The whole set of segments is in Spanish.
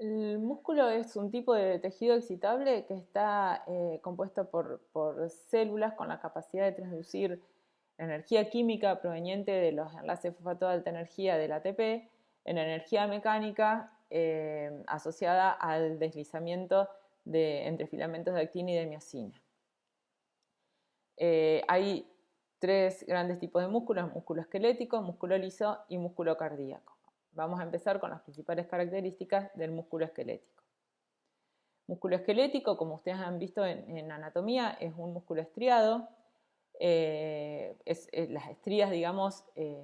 El músculo es un tipo de tejido excitable que está compuesto por células con la capacidad de transducir energía química proveniente de los enlaces fosfato de alta energía del ATP en energía mecánica asociada al deslizamiento entre filamentos de actina y de miosina. Hay tres grandes tipos de músculos: músculo esquelético, músculo liso y músculo cardíaco. Vamos a empezar con las principales características del músculo esquelético. Músculo esquelético, como ustedes han visto en anatomía, es un músculo estriado. Las estrías, digamos, que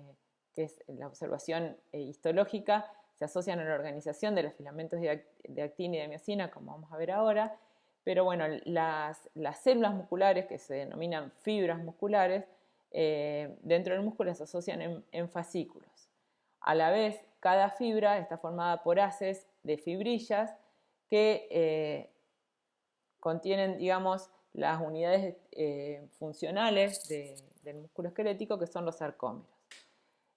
es la observación histológica, se asocian a la organización de los filamentos de actina y de miosina, como vamos a ver ahora. Pero bueno, las células musculares, que se denominan fibras musculares, dentro del músculo se asocian en fascículos. A la vez, cada fibra está formada por haces de fibrillas que contienen, digamos, las unidades funcionales del músculo esquelético, que son los sarcómeros.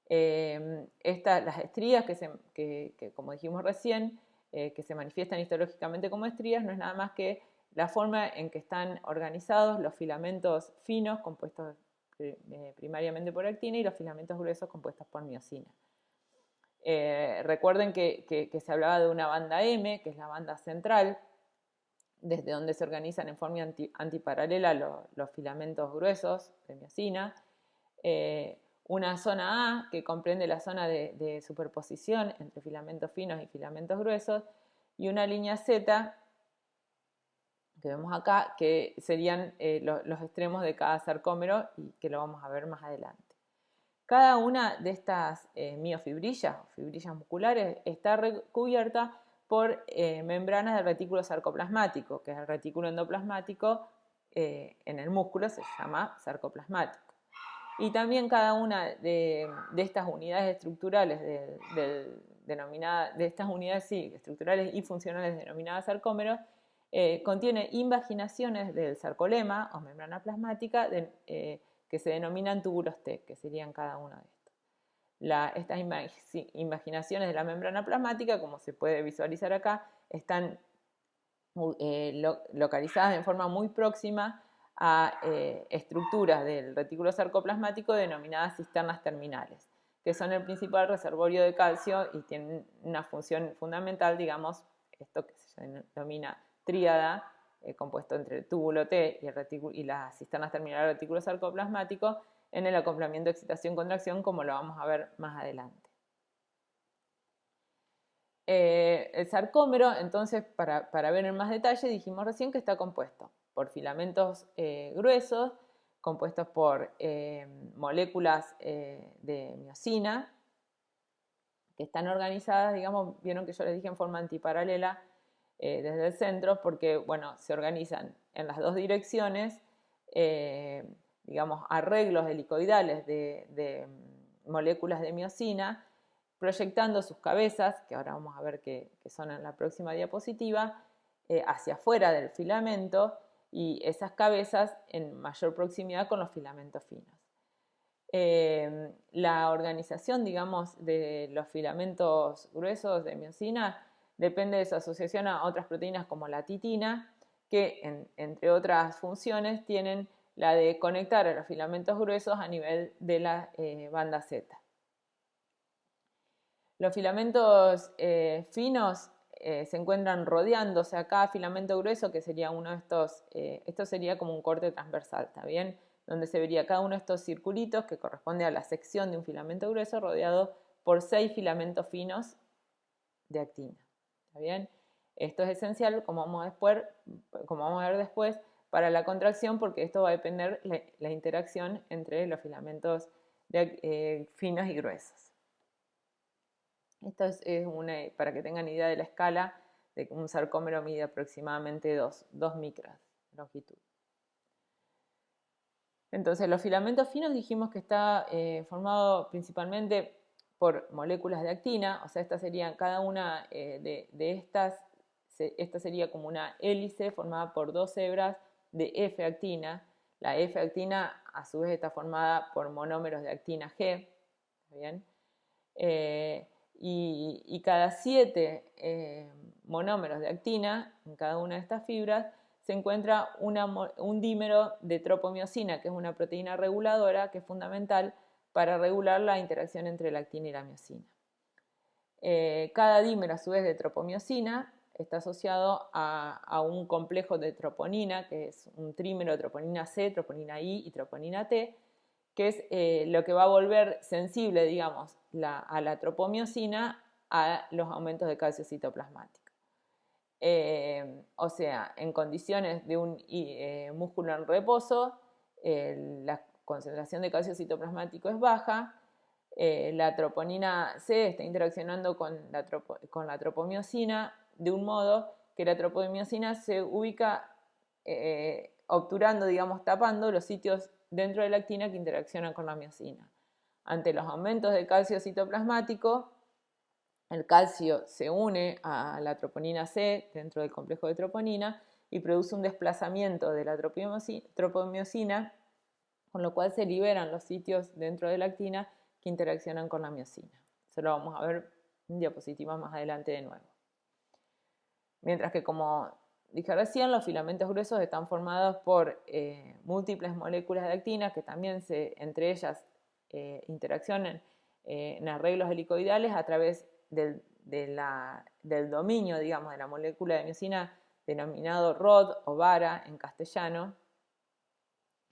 Las estrías, que como dijimos recién, que se manifiestan histológicamente como estrías, no es nada más que la forma en que están organizados los filamentos finos compuestos primariamente por actina y los filamentos gruesos compuestos por miosina. Recuerden que se hablaba de una banda M, que es la banda central, desde donde se organizan en forma antiparalela los filamentos gruesos de miosina. Una zona A, que comprende la zona de superposición entre filamentos finos y filamentos gruesos, y una línea Z, que vemos acá, que serían los extremos de cada sarcómero, y que lo vamos a ver más adelante. Cada una de estas miofibrillas, o fibrillas musculares, está recubierta por membranas del retículo sarcoplasmático, que es el retículo endoplasmático en el músculo, se llama sarcoplasmático. Y también cada una de estas unidades estructurales de estas unidades estructurales y funcionales denominadas sarcómeros contiene invaginaciones del sarcolema o membrana plasmática que se denominan túbulos T, que serían cada uno de estos. Estas invaginaciones de la membrana plasmática, como se puede visualizar acá, están localizadas en forma muy próxima a estructuras del retículo sarcoplasmático denominadas cisternas terminales, que son el principal reservorio de calcio y tienen una función fundamental, digamos, esto que se denomina tríada, compuesto entre el túbulo T y las cisternas terminales del retículo sarcoplasmático, en el acoplamiento excitación-contracción, como lo vamos a ver más adelante. El sarcómero, entonces, para ver en más detalle, dijimos recién que está compuesto por filamentos gruesos, compuestos por moléculas de miosina, que están organizadas, digamos, vieron que yo les dije en forma antiparalela desde el centro, porque, bueno, se organizan en las dos direcciones, digamos, arreglos helicoidales de moléculas de miosina, proyectando sus cabezas, que ahora vamos a ver que son en la próxima diapositiva, hacia afuera del filamento, y esas cabezas en mayor proximidad con los filamentos finos. La organización, digamos, de los filamentos gruesos de miosina depende de su asociación a otras proteínas como la titina, que entre otras funciones tienen la de conectar a los filamentos gruesos a nivel de la banda Z. Los filamentos finos se encuentran rodeándose a cada filamento grueso, que sería uno de estos, esto sería como un corte transversal, ¿está bien? Donde se vería cada uno de estos circulitos que corresponde a la sección de un filamento grueso rodeado por 6 filamentos finos de actina, ¿está bien? Esto es esencial, como vamos a ver después, para la contracción, porque esto va a depender la interacción entre los filamentos finos y gruesos. Esto es para que tengan idea de la escala, de que un sarcómero mide aproximadamente 2 micras de longitud. Entonces, los filamentos finos dijimos que está formado principalmente por moléculas de actina, o sea, estas serían cada una de estas, esta sería como una hélice formada por 2 hebras de F-actina. La F-actina a su vez está formada por monómeros de actina G, ¿está bien? Y cada 7 monómeros de actina, en cada una de estas fibras, se encuentra un dímero de tropomiosina, que es una proteína reguladora que es fundamental para regular la interacción entre la actina y la miosina. Cada dímero, a su vez, de tropomiosina está asociado a un complejo de troponina, que es un trímero de troponina C, troponina I y troponina T, que es lo que va a volver sensible, digamos, a la tropomiosina a los aumentos de calcio citoplasmático. O sea, en condiciones de un músculo en reposo, la concentración de calcio citoplasmático es baja, la troponina C está interaccionando con la tropomiosina de un modo que la tropomiosina se ubica obturando, digamos, tapando los sitios dentro de la actina que interaccionan con la miosina. Ante los aumentos de calcio citoplasmático, el calcio se une a la troponina C dentro del complejo de troponina y produce un desplazamiento de la tropomiosina, con lo cual se liberan los sitios dentro de la actina que interaccionan con la miosina. Eso lo vamos a ver en diapositivas más adelante de nuevo. Mientras que, como dije recién, los filamentos gruesos están formados por múltiples moléculas de actina que también entre ellas interaccionan en arreglos helicoidales a través del dominio, digamos, de la molécula de miosina denominado rod o vara en castellano,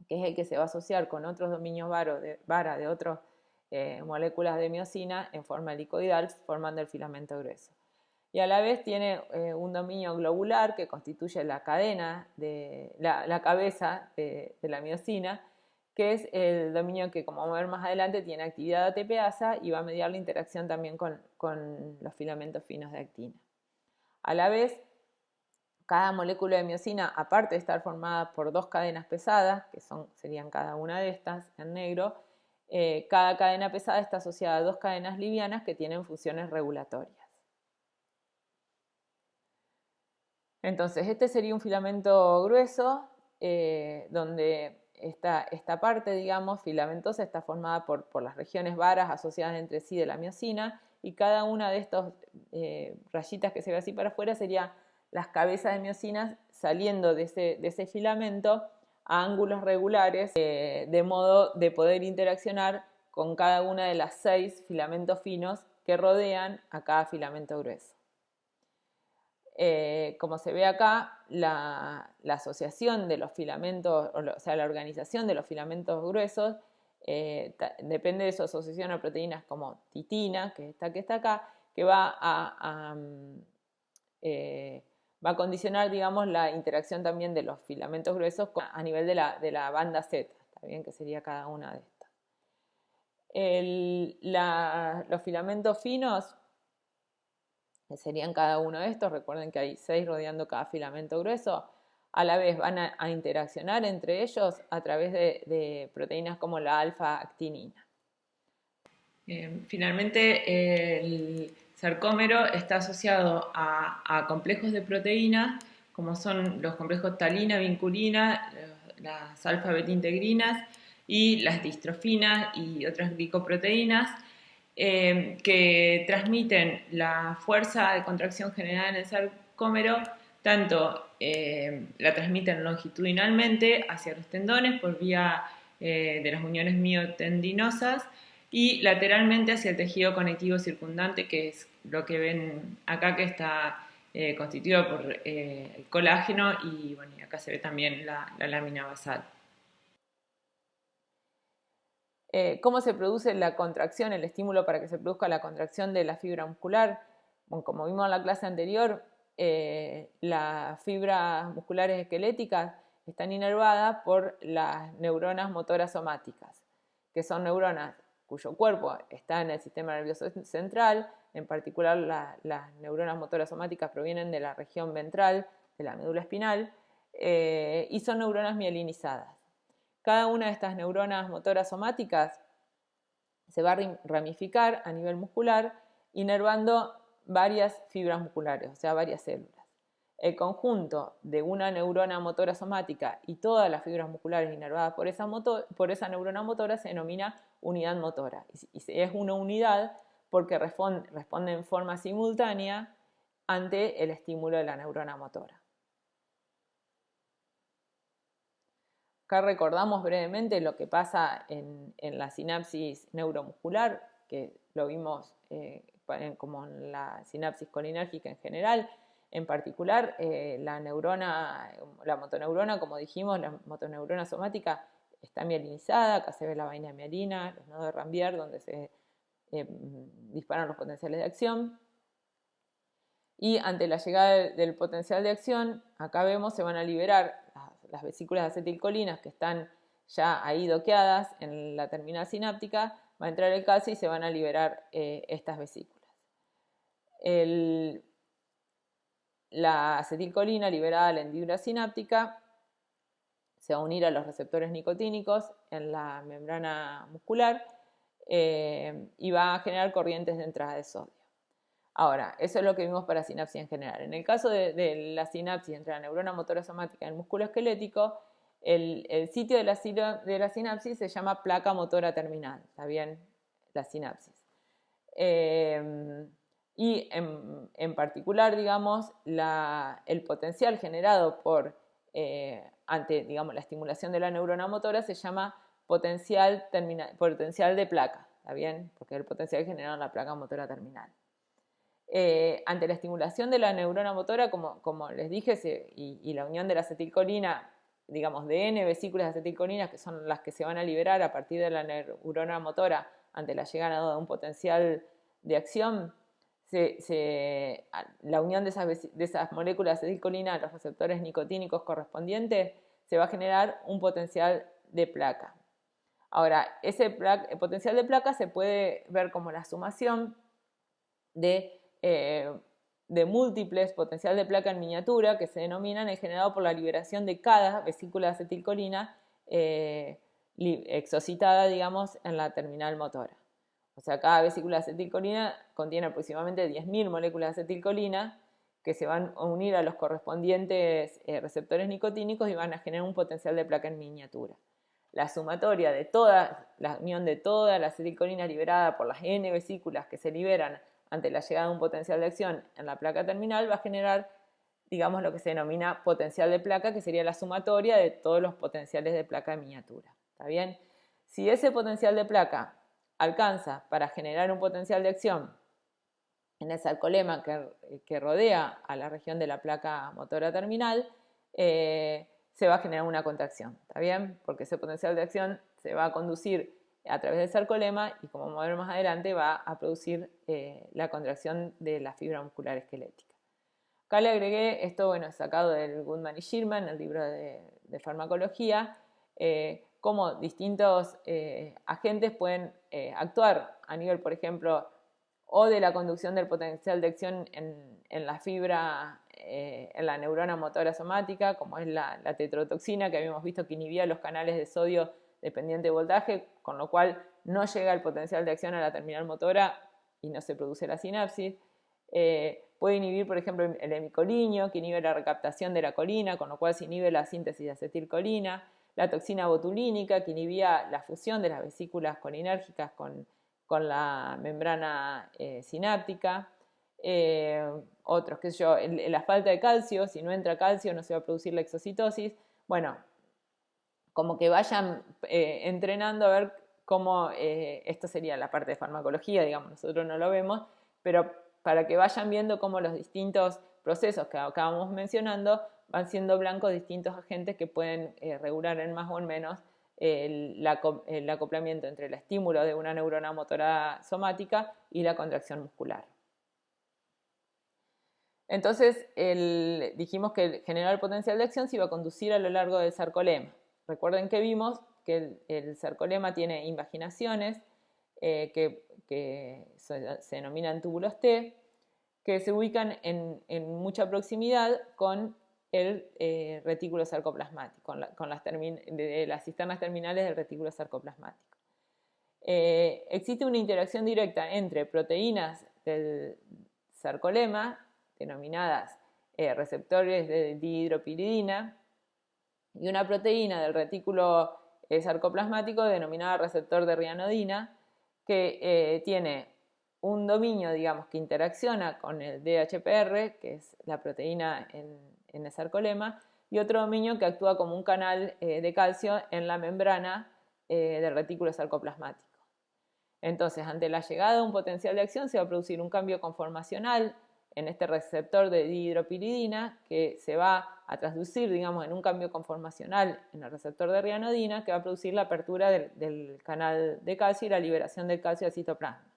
que es el que se va a asociar con otros dominios vara de otras moléculas de miosina en forma helicoidal, formando el filamento grueso. Y a la vez tiene un dominio globular que constituye la cadena, la cabeza de la miosina, que es el dominio que, como vamos a ver más adelante, tiene actividad ATPasa y va a mediar la interacción también con los filamentos finos de actina. A la vez, cada molécula de miosina, aparte de estar formada por dos cadenas pesadas, que serían cada una de estas en negro, cada cadena pesada está asociada a dos cadenas livianas que tienen funciones regulatorias. Entonces, este sería un filamento grueso, donde esta parte, digamos, filamentosa está formada por las regiones varas asociadas entre sí de la miosina, y cada una de estas rayitas que se ve así para afuera sería las cabezas de miosinas saliendo de ese filamento a ángulos regulares, de modo de poder interaccionar con cada una de las 6 filamentos finos que rodean a cada filamento grueso. Como se ve acá, la asociación de los filamentos, o sea, la organización de los filamentos gruesos depende de su asociación a proteínas como titina, que está acá, que va a condicionar, digamos, la interacción también de los filamentos gruesos a nivel de la banda Z, ¿está bien? Que sería cada una de estas. Los filamentos finos que serían cada uno de estos, recuerden que hay 6 rodeando cada filamento grueso, a la vez van a interaccionar entre ellos a través de proteínas como la alfa-actinina. Finalmente, el sarcómero está asociado a complejos de proteínas, como son los complejos talina, vinculina, las alfa-beta-integrinas y las distrofinas y otras glicoproteínas, que transmiten la fuerza de contracción generada en el sarcómero, tanto la transmiten longitudinalmente hacia los tendones por vía de las uniones miotendinosas y lateralmente hacia el tejido conectivo circundante, que es lo que ven acá, que está constituido por el colágeno y, bueno, y acá se ve también la lámina basal. ¿Cómo se produce la contracción, el estímulo para que se produzca la contracción de la fibra muscular? Bueno, como vimos en la clase anterior, las fibras musculares esqueléticas están inervadas por las neuronas motoras somáticas, que son neuronas cuyo cuerpo está en el sistema nervioso central. En particular, las neuronas motoras somáticas provienen de la región ventral de la médula espinal y son neuronas mielinizadas. Cada una de estas neuronas motoras somáticas se va a ramificar a nivel muscular, inervando varias fibras musculares, o sea, varias células. El conjunto de una neurona motora somática y todas las fibras musculares inervadas por esa neurona motora se denomina unidad motora. Y es una unidad porque responde en forma simultánea ante el estímulo de la neurona motora. Acá recordamos brevemente lo que pasa en la sinapsis neuromuscular, que lo vimos como en la sinapsis colinérgica en general. En particular, la motoneurona, como dijimos, la motoneurona somática está mielinizada. Acá se ve la vaina de mielina, los nodos de Ranvier, donde se disparan los potenciales de acción. Y ante la llegada del potencial de acción, acá vemos se van a liberar las vesículas de acetilcolinas que están ya ahí doqueadas en la terminal sináptica, va a entrar el calcio y se van a liberar estas vesículas. La acetilcolina liberada a la hendidura sináptica se va a unir a los receptores nicotínicos en la membrana muscular y va a generar corrientes de entrada de sodio. Ahora, eso es lo que vimos para sinapsis en general. En el caso de la sinapsis entre la neurona motora somática y el músculo esquelético, el sitio de la sinapsis se llama placa motora terminal, ¿está bien? La sinapsis. Y en particular, digamos, el potencial generado ante, digamos, la estimulación de la neurona motora se llama potencial de placa, ¿está bien? Porque es el potencial generado en la placa motora terminal. Ante la estimulación de la neurona motora, como les dije, y la unión de la acetilcolina, digamos, de N vesículas de acetilcolina, que son las que se van a liberar a partir de la neurona motora ante la llegada de un potencial de acción, la unión de esas moléculas de acetilcolina a los receptores nicotínicos correspondientes se va a generar un potencial de placa. Ahora, ese potencial de placa se puede ver como la sumación de múltiples potencial de placa en miniatura que se denominan generado por la liberación de cada vesícula de acetilcolina exocitada, digamos, en la terminal motora. O sea, cada vesícula de acetilcolina contiene aproximadamente 10.000 moléculas de acetilcolina que se van a unir a los correspondientes receptores nicotínicos y van a generar un potencial de placa en miniatura. La sumatoria de la unión de toda la acetilcolina liberada por las N vesículas que se liberan ante la llegada de un potencial de acción en la placa terminal va a generar, digamos, lo que se denomina potencial de placa, que sería la sumatoria de todos los potenciales de placa en miniatura. ¿Está bien? Si ese potencial de placa alcanza para generar un potencial de acción en el sarcolema que rodea a la región de la placa motora terminal, se va a generar una contracción. ¿Está bien? Porque ese potencial de acción se va a conducir a través del sarcolema y, como vamos a ver más adelante, va a producir la contracción de la fibra muscular esquelética. Acá le agregué esto, bueno, sacado del Goodman y Schirman, el libro de farmacología, cómo distintos agentes pueden actuar a nivel, por ejemplo, o de la conducción del potencial de acción en la fibra, en la neurona motora somática, como es la tetrodotoxina, que habíamos visto que inhibía los canales de sodio dependiente de voltaje, con lo cual no llega el potencial de acción a la terminal motora y no se produce la sinapsis. Puede inhibir, por ejemplo, el hemicolinio, que inhibe la recaptación de la colina, con lo cual se inhibe la síntesis de acetilcolina. La toxina botulínica, que inhibía la fusión de las vesículas colinérgicas con la membrana sináptica. Otros, qué sé yo, la falta de calcio, si no entra calcio no se va a producir la exocitosis. Bueno, como que vayan entrenando a ver cómo, esto sería la parte de farmacología, digamos, nosotros no lo vemos, pero para que vayan viendo cómo los distintos procesos que acabamos mencionando van siendo blancos distintos agentes que pueden regular en más o en menos el acoplamiento entre el estímulo de una neurona motora somática y la contracción muscular. Entonces, dijimos que generar el potencial de acción se iba a conducir a lo largo del sarcolema. Recuerden que vimos que el sarcolema tiene invaginaciones que se denominan túbulos T, que se ubican en mucha proximidad con el retículo sarcoplasmático, con las cisternas terminales del retículo sarcoplasmático. Existe una interacción directa entre proteínas del sarcolema, denominadas receptores de dihidropiridina, y una proteína del retículo sarcoplasmático denominada receptor de rianodina, que tiene un dominio, digamos, que interacciona con el DHPR, que es la proteína en el sarcolema, y otro dominio que actúa como un canal de calcio en la membrana del retículo sarcoplasmático. Entonces, ante la llegada de un potencial de acción, se va a producir un cambio conformacional en este receptor de dihidropiridina que se va a traducir, digamos, en un cambio conformacional en el receptor de rianodina que va a producir la apertura del canal de calcio y la liberación del calcio al citoplasma,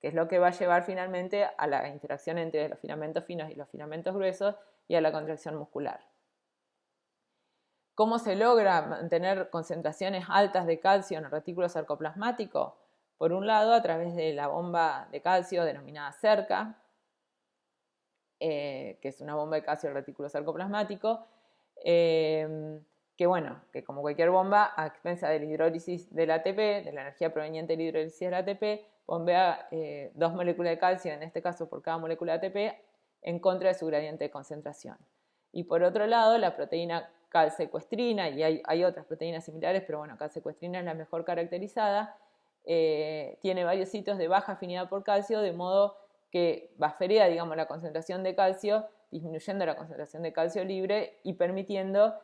que es lo que va a llevar finalmente a la interacción entre los filamentos finos y los filamentos gruesos y a la contracción muscular. ¿Cómo se logra mantener concentraciones altas de calcio en el retículo sarcoplasmático? Por un lado, a través de la bomba de calcio denominada cerca, que es una bomba de calcio del retículo sarcoplasmático, que como cualquier bomba, a expensas de la hidrólisis del ATP, de la energía proveniente de la hidrólisis del ATP, bombea 2 moléculas de calcio, en este caso por cada molécula de ATP, en contra de su gradiente de concentración. Y por otro lado, la proteína calsecuestrina, y hay otras proteínas similares, pero bueno, calsecuestrina es la mejor caracterizada, tiene varios sitios de baja afinidad por calcio, de modo que bufferea, digamos, la concentración de calcio, disminuyendo la concentración de calcio libre y permitiendo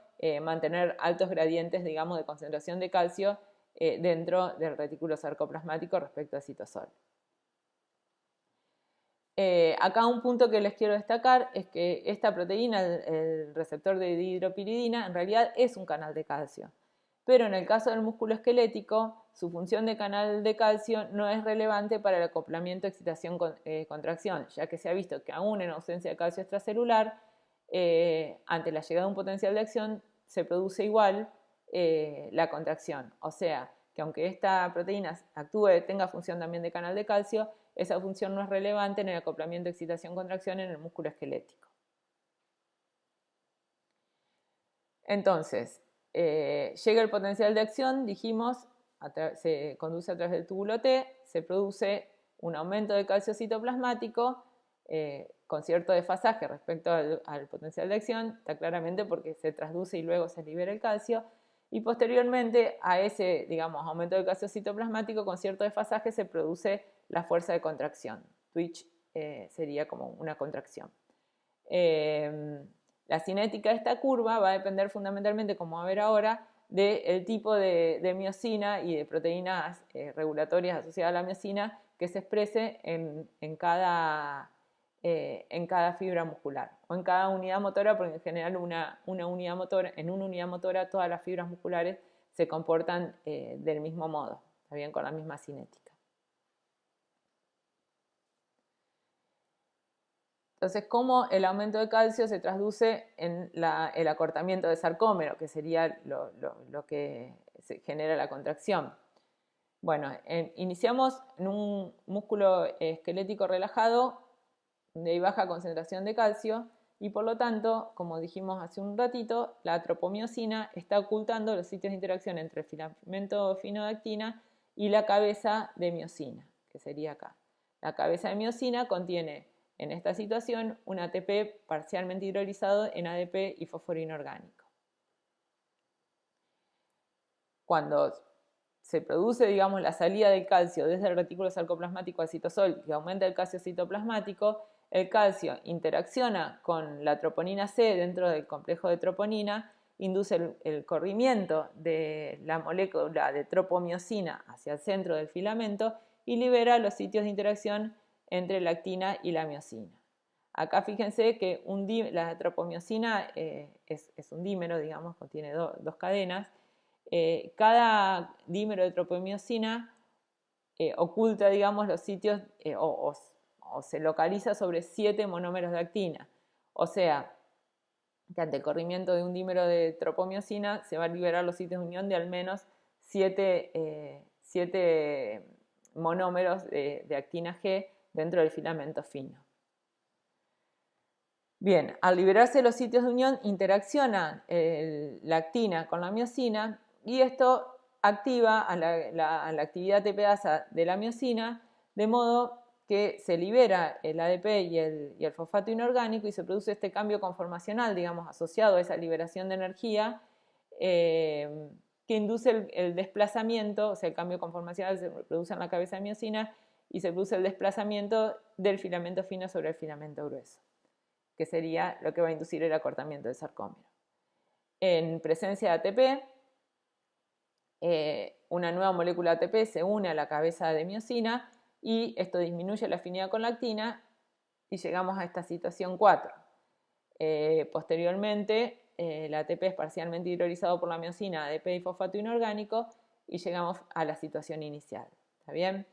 mantener altos gradientes, digamos, de concentración de calcio dentro del retículo sarcoplasmático respecto al citosol. Acá un punto que les quiero destacar es que esta proteína, el receptor de dihidropiridina, en realidad es un canal de calcio. Pero en el caso del músculo esquelético, su función de canal de calcio no es relevante para el acoplamiento excitación-contracción, ya que se ha visto que aún en ausencia de calcio extracelular, ante la llegada de un potencial de acción, se produce igual la contracción. O sea, que aunque esta proteína tenga función también de canal de calcio, esa función no es relevante en el acoplamiento excitación-contracción en el músculo esquelético. Entonces, llega el potencial de acción, dijimos, se conduce a través del túbulo T, se produce un aumento de calcio citoplasmático con cierto desfasaje respecto al potencial de acción, está claramente porque se transduce y luego se libera el calcio, y posteriormente a ese, digamos, aumento del calcio citoplasmático con cierto desfasaje se produce la fuerza de contracción. Twitch sería como una contracción. La cinética de esta curva va a depender fundamentalmente, como va a ver ahora, del tipo de miosina y de proteínas regulatorias asociadas a la miosina que se exprese en cada fibra muscular o en cada unidad motora, porque en general en una unidad motora todas las fibras musculares se comportan del mismo modo, ¿está bien? Con la misma cinética. Entonces, ¿cómo el aumento de calcio se traduce en el acortamiento del sarcómero, que sería lo que se genera la contracción? Bueno, iniciamos en un músculo esquelético relajado, donde hay baja concentración de calcio, y por lo tanto, como dijimos hace un ratito, la tropomiosina está ocultando los sitios de interacción entre el filamento fino de actina y la cabeza de miosina, que sería acá. La cabeza de miosina contiene, en esta situación, un ATP parcialmente hidrolizado en ADP y fósforo inorgánico. Cuando se produce, digamos, la salida del calcio desde el retículo sarcoplasmático al citosol y aumenta el calcio citoplasmático, el calcio interacciona con la troponina C dentro del complejo de troponina, induce el corrimiento de la molécula de tropomiosina hacia el centro del filamento y libera los sitios de interacción entre la actina y la miosina. Acá fíjense que la tropomiosina es un dímero, digamos, contiene dos cadenas. Cada dímero de tropomiosina oculta, digamos, los sitios o se localiza sobre 7 monómeros de actina. O sea, que ante el corrimiento de un dímero de tropomiosina se van a liberar los sitios de unión de al menos 7 monómeros de actina G dentro del filamento fino. Bien, al liberarse los sitios de unión interaccionan la actina con la miosina y esto activa a la actividad ATPasa de la miosina, de modo que se libera el ADP y el fosfato inorgánico y se produce este cambio conformacional, digamos, asociado a esa liberación de energía que induce el desplazamiento, o sea, el cambio conformacional se produce en la cabeza de miosina y se produce el desplazamiento del filamento fino sobre el filamento grueso, que sería lo que va a inducir el acortamiento del sarcómero. En presencia de ATP, una nueva molécula ATP se une a la cabeza de miosina y esto disminuye la afinidad con la actina y llegamos a esta situación 4. Posteriormente, el ATP es parcialmente hidrolizado por la miosina, ADP y fosfato inorgánico y llegamos a la situación inicial. ¿Está bien?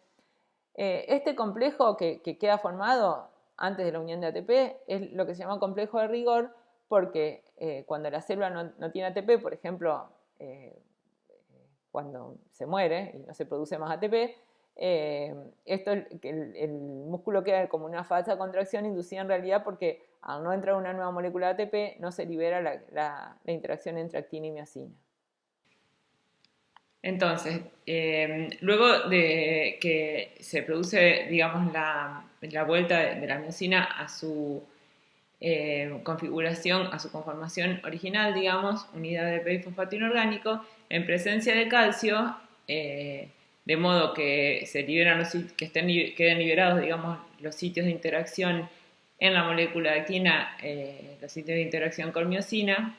Este complejo que queda formado antes de la unión de ATP es lo que se llama complejo de rigor porque cuando la célula no tiene ATP, por ejemplo, cuando se muere y no se produce más ATP, el músculo queda como una falsa contracción inducida en realidad porque al no entrar una nueva molécula de ATP no se libera la interacción entre actina y miosina. Entonces, luego de que se produce, digamos, la vuelta de la miosina a su configuración, a su conformación original, digamos, unidad de ADP y fosfato inorgánico, en presencia de calcio, de modo que se liberan queden liberados, digamos, los sitios de interacción en la molécula de actina, los sitios de interacción con miosina,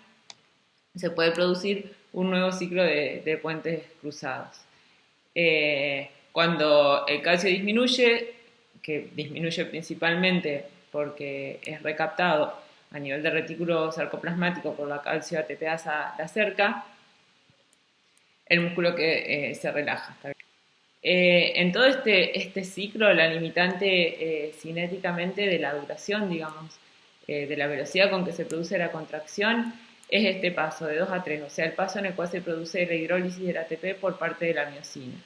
se puede producir un nuevo ciclo de puentes cruzados. Cuando el calcio disminuye, que disminuye principalmente porque es recaptado a nivel de retículo sarcoplasmático por la calcio ATPasa la cerca, el músculo que se relaja. En todo este ciclo, la limitante cinéticamente de la duración, digamos, de la velocidad con que se produce la contracción, es este paso de 2 a 3, o sea, el paso en el cual se produce la hidrólisis del ATP por parte de la miosina.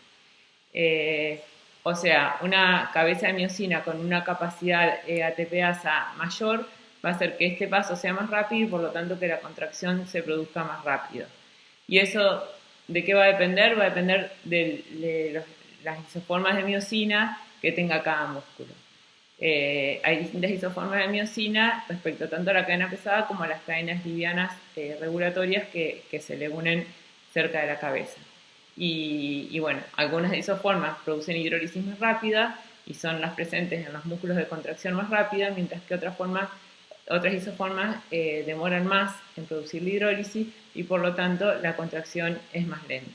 O sea, una cabeza de miosina con una capacidad ATPasa mayor va a hacer que este paso sea más rápido y por lo tanto que la contracción se produzca más rápido. Y eso, ¿de qué va a depender? Va a depender de las isoformas de miosina que tenga cada músculo. Hay distintas isoformas de miosina respecto tanto a la cadena pesada como a las cadenas livianas regulatorias que se le unen cerca de la cabeza. Y bueno, algunas de isoformas producen hidrólisis más rápida y son las presentes en los músculos de contracción más rápida, mientras que otras isoformas demoran más en producir la hidrólisis y por lo tanto la contracción es más lenta.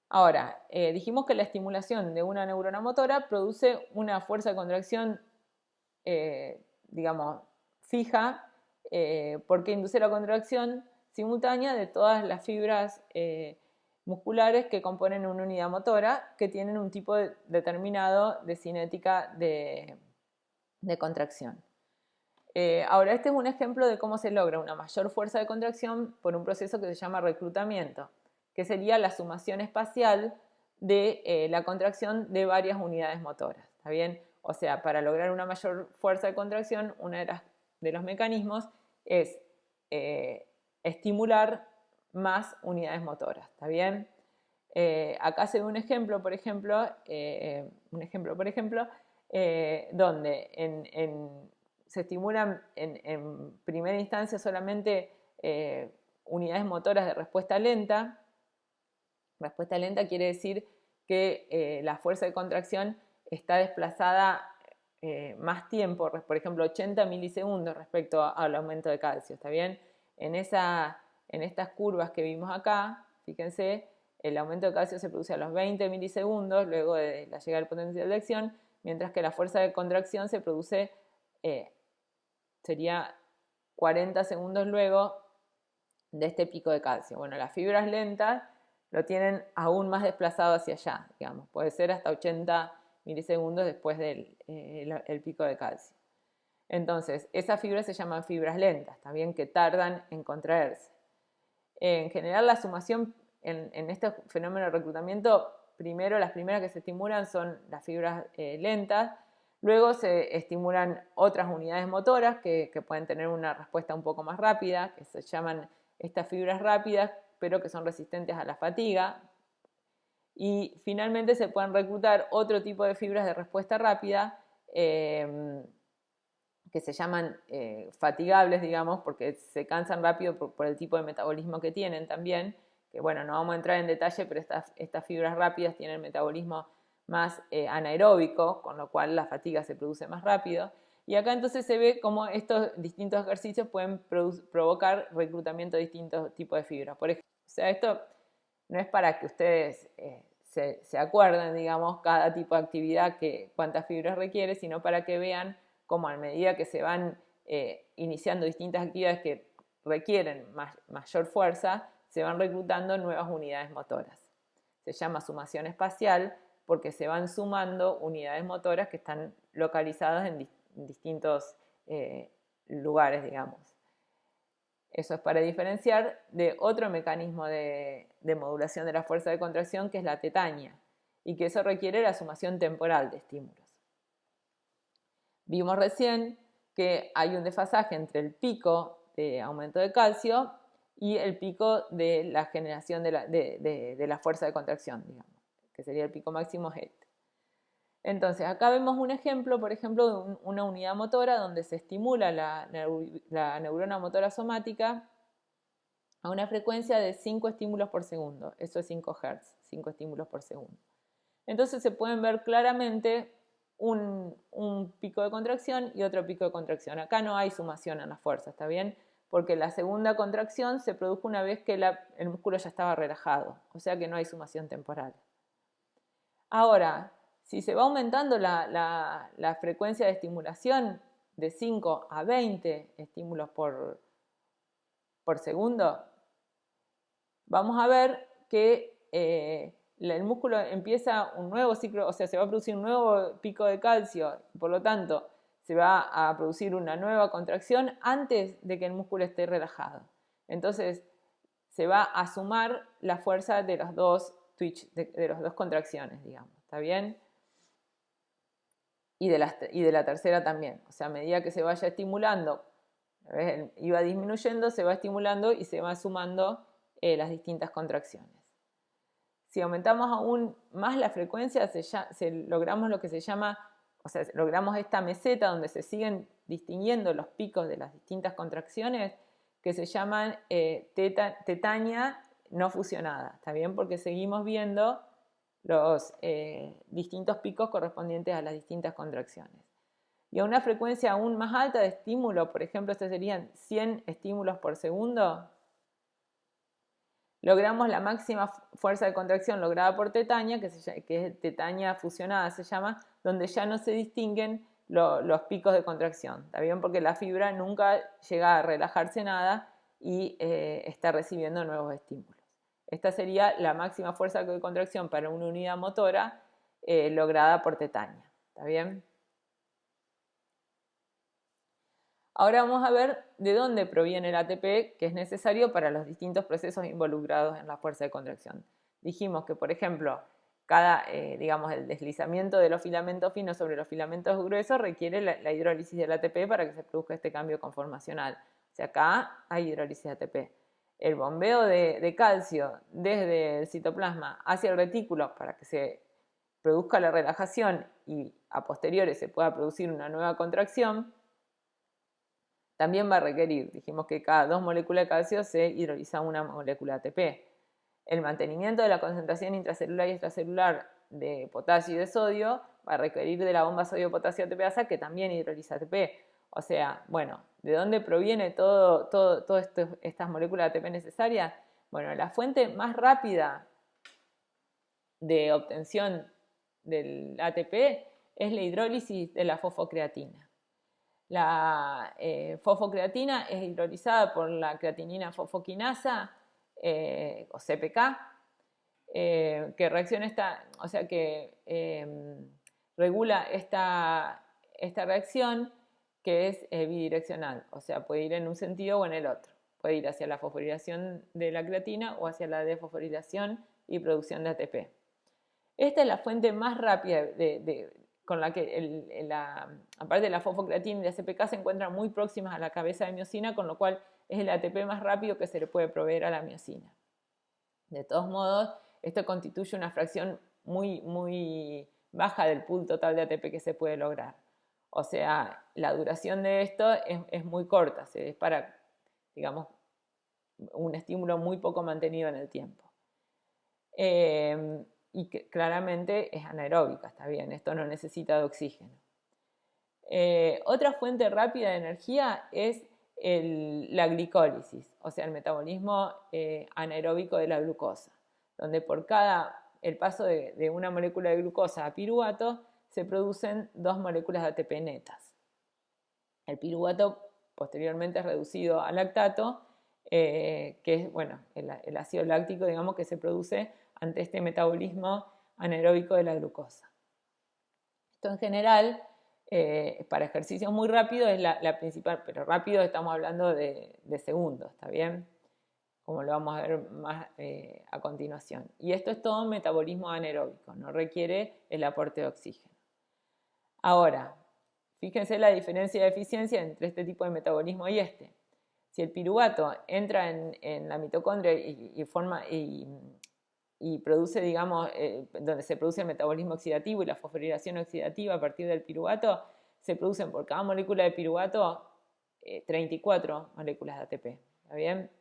Ahora, dijimos que la estimulación de una neurona motora produce una fuerza de contracción, digamos, fija, porque induce la contracción simultánea de todas las fibras musculares que componen una unidad motora que tienen un tipo determinado de cinética de contracción. Ahora, este es un ejemplo de cómo se logra una mayor fuerza de contracción por un proceso que se llama reclutamiento, que sería la sumación espacial de la contracción de varias unidades motoras. ¿Está bien? O sea, para lograr una mayor fuerza de contracción, uno de los mecanismos es estimular más unidades motoras. ¿Está bien? Acá se ve un ejemplo, por ejemplo, donde se estimulan en primera instancia solamente unidades motoras de respuesta lenta. Respuesta lenta quiere decir que la fuerza de contracción está desplazada más tiempo, por ejemplo 80 milisegundos respecto al aumento de calcio, ¿está bien? En estas curvas que vimos acá, fíjense, el aumento de calcio se produce a los 20 milisegundos luego de la llegada del potencial de acción, mientras que la fuerza de contracción se produce, sería 40 segundos luego de este pico de calcio. Bueno, las fibras lentas lo tienen aún más desplazado hacia allá, digamos, puede ser hasta 80 milisegundos después del el pico de calcio. Entonces, esas fibras se llaman fibras lentas, también que tardan en contraerse. En general, la sumación en este fenómeno de reclutamiento, primero las primeras que se estimulan son las fibras lentas, luego se estimulan otras unidades motoras que pueden tener una respuesta un poco más rápida, que se llaman estas fibras rápidas, pero que son resistentes a la fatiga. Y finalmente se pueden reclutar otro tipo de fibras de respuesta rápida que se llaman fatigables, digamos, porque se cansan rápido por el tipo de metabolismo que tienen también, que bueno, no vamos a entrar en detalle, pero estas fibras rápidas tienen metabolismo más anaeróbico, con lo cual la fatiga se produce más rápido. Y acá entonces se ve cómo estos distintos ejercicios pueden provocar reclutamiento de distintos tipos de fibras. Por ejemplo, o sea, esto no es para que ustedes se acuerden, digamos, cada tipo de actividad cuántas fibras requiere, sino para que vean cómo a medida que se van iniciando distintas actividades que requieren mayor fuerza, se van reclutando nuevas unidades motoras. Se llama sumación espacial porque se van sumando unidades motoras que están localizadas en distintos lugares, digamos. Eso es para diferenciar de otro mecanismo de modulación de la fuerza de contracción, que es la tetania, y que eso requiere la sumación temporal de estímulos. Vimos recién que hay un desfasaje entre el pico de aumento de calcio y el pico de la generación de la fuerza de contracción, digamos, que sería el pico máximo G. Entonces, acá vemos un ejemplo, por ejemplo, de una unidad motora donde se estimula la neurona motora somática a una frecuencia de 5 estímulos por segundo. Eso es 5 Hz, 5 estímulos por segundo. Entonces se pueden ver claramente un pico de contracción y otro pico de contracción. Acá no hay sumación en la fuerza, ¿está bien? Porque la segunda contracción se produjo una vez que el músculo ya estaba relajado, o sea que no hay sumación temporal. Ahora, si se va aumentando la frecuencia de estimulación de 5 a 20 estímulos por segundo, vamos a ver que el músculo empieza un nuevo ciclo, o sea, se va a producir un nuevo pico de calcio, por lo tanto, se va a producir una nueva contracción antes de que el músculo esté relajado. Entonces, se va a sumar la fuerza de los dos twitch, de las dos contracciones, digamos, ¿está bien? Y de la tercera también, o sea, a medida que se vaya estimulando, iba disminuyendo, se va estimulando y se va sumando las distintas contracciones. Si aumentamos aún más la frecuencia, logramos lo que se llama, o sea, logramos esta meseta donde se siguen distinguiendo los picos de las distintas contracciones que se llaman tetania no fusionada, ¿está bien? Porque seguimos viendo los distintos picos correspondientes a las distintas contracciones. Y a una frecuencia aún más alta de estímulo, por ejemplo, estos serían 100 estímulos por segundo, logramos la máxima fuerza de contracción lograda por tetania, que es tetania fusionada se llama, donde ya no se distinguen los picos de contracción, ¿está bien? Porque la fibra nunca llega a relajarse nada y está recibiendo nuevos estímulos. Esta sería la máxima fuerza de contracción para una unidad motora lograda por tetania, ¿está bien? Ahora vamos a ver de dónde proviene el ATP que es necesario para los distintos procesos involucrados en la fuerza de contracción. Dijimos que, por ejemplo, digamos, el deslizamiento de los filamentos finos sobre los filamentos gruesos requiere la hidrólisis del ATP para que se produzca este cambio conformacional. O sea, acá hay hidrólisis de ATP. El bombeo de calcio desde el citoplasma hacia el retículo para que se produzca la relajación y a posteriori se pueda producir una nueva contracción, también va a requerir, dijimos que cada 2 moléculas de calcio se hidroliza una molécula de ATP. El mantenimiento de la concentración intracelular y extracelular de potasio y de sodio va a requerir de la bomba sodio-potasio ATPasa que también hidroliza ATP. O sea, bueno, ¿de dónde proviene todas estas moléculas de ATP necesarias? Bueno, la fuente más rápida de obtención del ATP es la hidrólisis de la fosfocreatina. La fosfocreatina es hidrolizada por la creatinina fosfoquinasa o CPK, que reacciona regula esta reacción que es bidireccional, o sea, puede ir en un sentido o en el otro. Puede ir hacia la fosforilación de la creatina o hacia la desfosforilación y producción de ATP. Esta es la fuente más rápida con la que aparte de la fosfocreatina y la CPK se encuentran muy próximas a la cabeza de miosina, con lo cual es el ATP más rápido que se le puede proveer a la miosina. De todos modos, esto constituye una fracción muy, muy baja del pool total de ATP que se puede lograr. O sea, la duración de esto es muy corta, es para, digamos, un estímulo muy poco mantenido en el tiempo. Y que claramente es anaeróbica, está bien, esto no necesita de oxígeno. Otra fuente rápida de energía es la glicólisis, o sea, el metabolismo anaeróbico de la glucosa, donde por el paso de una molécula de glucosa a piruvato se producen 2 moléculas de ATP netas. El piruvato posteriormente es reducido a lactato, que es el ácido láctico, digamos, que se produce ante este metabolismo anaeróbico de la glucosa. Esto en general, para ejercicios muy rápidos es la principal, pero rápido estamos hablando de segundos, ¿está bien? Como lo vamos a ver más a continuación. Y esto es todo metabolismo anaeróbico, no requiere el aporte de oxígeno. Ahora, fíjense la diferencia de eficiencia entre este tipo de metabolismo y este. Si el piruvato entra en la mitocondria y produce, digamos, donde se produce el metabolismo oxidativo y la fosforilación oxidativa a partir del piruvato, se producen por cada molécula de piruvato 34 moléculas de ATP, ¿está bien?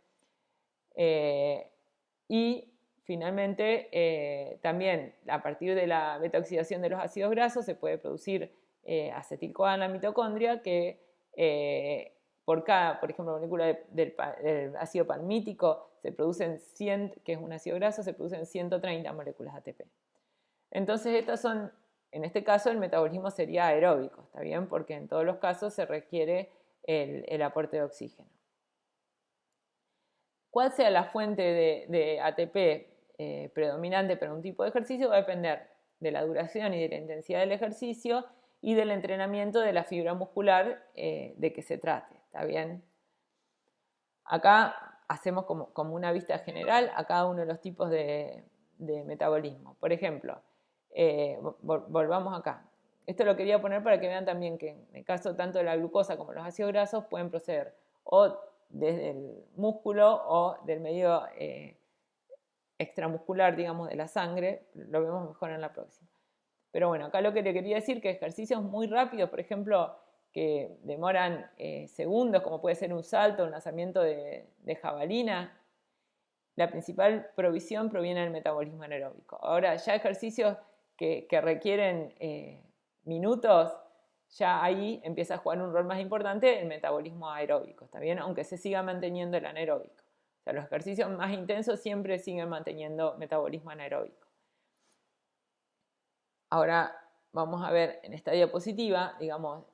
Y finalmente, también a partir de la beta-oxidación de los ácidos grasos se puede producir acetil-CoA en la mitocondria que por cada, por ejemplo, molécula del ácido palmítico se producen 100, que es un ácido graso, se producen 130 moléculas de ATP. Entonces estas son, en este caso el metabolismo sería aeróbico, ¿está bien? Porque en todos los casos se requiere el aporte de oxígeno. Cuál sea la fuente de ATP predominante para un tipo de ejercicio va a depender de la duración y de la intensidad del ejercicio y del entrenamiento de la fibra muscular de que se trate, ¿está bien? Acá hacemos como una vista general a cada uno de los tipos de metabolismo. Por ejemplo, volvamos acá. Esto lo quería poner para que vean también que en el caso tanto de la glucosa como los ácidos grasos pueden proceder o desde el músculo o del medio extramuscular, digamos, de la sangre. Lo vemos mejor en la próxima. Pero bueno, acá lo que le quería decir que ejercicios muy rápidos, por ejemplo, que demoran segundos, como puede ser un salto, un lanzamiento de jabalina, la principal provisión proviene del metabolismo anaeróbico. Ahora, ya ejercicios que requieren minutos, ya ahí empieza a jugar un rol más importante el metabolismo aeróbico, ¿está bien? Aunque se siga manteniendo el anaeróbico. O sea, los ejercicios más intensos siempre siguen manteniendo metabolismo anaeróbico. Ahora vamos a ver en esta diapositiva, digamos,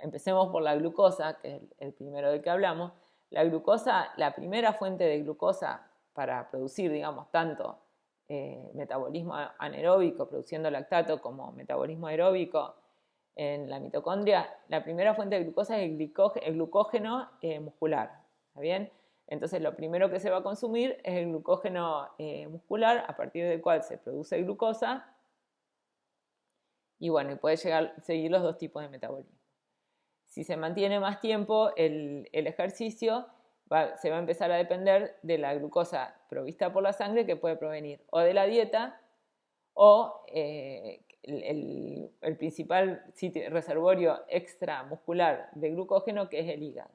empecemos por la glucosa, que es el primero del que hablamos. La glucosa, la primera fuente de glucosa para producir, digamos, tanto metabolismo anaeróbico, produciendo lactato, como metabolismo aeróbico en la mitocondria, la primera fuente de glucosa es el glucógeno muscular, ¿está bien? Entonces lo primero que se va a consumir es el glucógeno muscular, a partir del cual se produce glucosa, y bueno, y puede seguir los dos tipos de metabolismo. Si se mantiene más tiempo el ejercicio, se va a empezar a depender de la glucosa provista por la sangre, que puede provenir o de la dieta o el principal reservorio extramuscular de glucógeno, que es el hígado.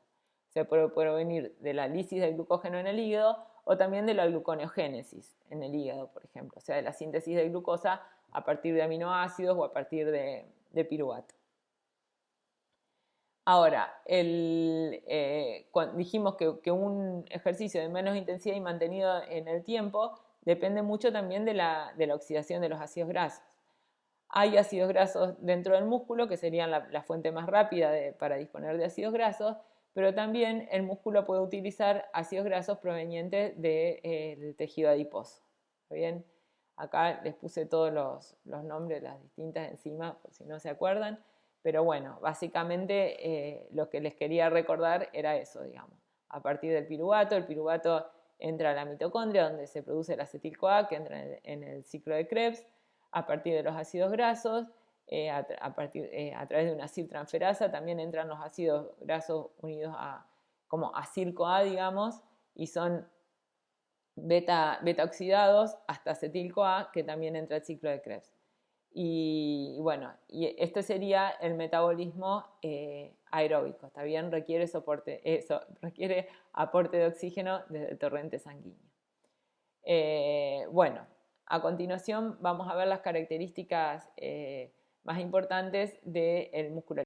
Se puede provenir de la lisis del glucógeno en el hígado o también de la gluconeogénesis en el hígado, por ejemplo, o sea, de la síntesis de glucosa a partir de aminoácidos o a partir de piruvato. Ahora, dijimos que un ejercicio de menos intensidad y mantenido en el tiempo depende mucho también de la oxidación de los ácidos grasos. Hay ácidos grasos dentro del músculo, que serían la fuente más rápida para disponer de ácidos grasos, pero también el músculo puede utilizar ácidos grasos provenientes del tejido adiposo. ¿Está bien? Acá les puse todos los nombres de las distintas enzimas, por si no se acuerdan. Pero bueno, básicamente lo que les quería recordar era eso, digamos. A partir del piruvato, el piruvato entra a la mitocondria, donde se produce el acetil-CoA, que entra en el ciclo de Krebs. A partir de los ácidos grasos, a través de una aciltransferasa, también entran los ácidos grasos unidos como acil-CoA, digamos, y son beta oxidados hasta acetil-CoA, que también entra al ciclo de Krebs. Y bueno, y este sería el metabolismo aeróbico, ¿está bien? Requiere requiere aporte de oxígeno desde el torrente sanguíneo. Bueno, a continuación vamos a ver las características más importantes del músculo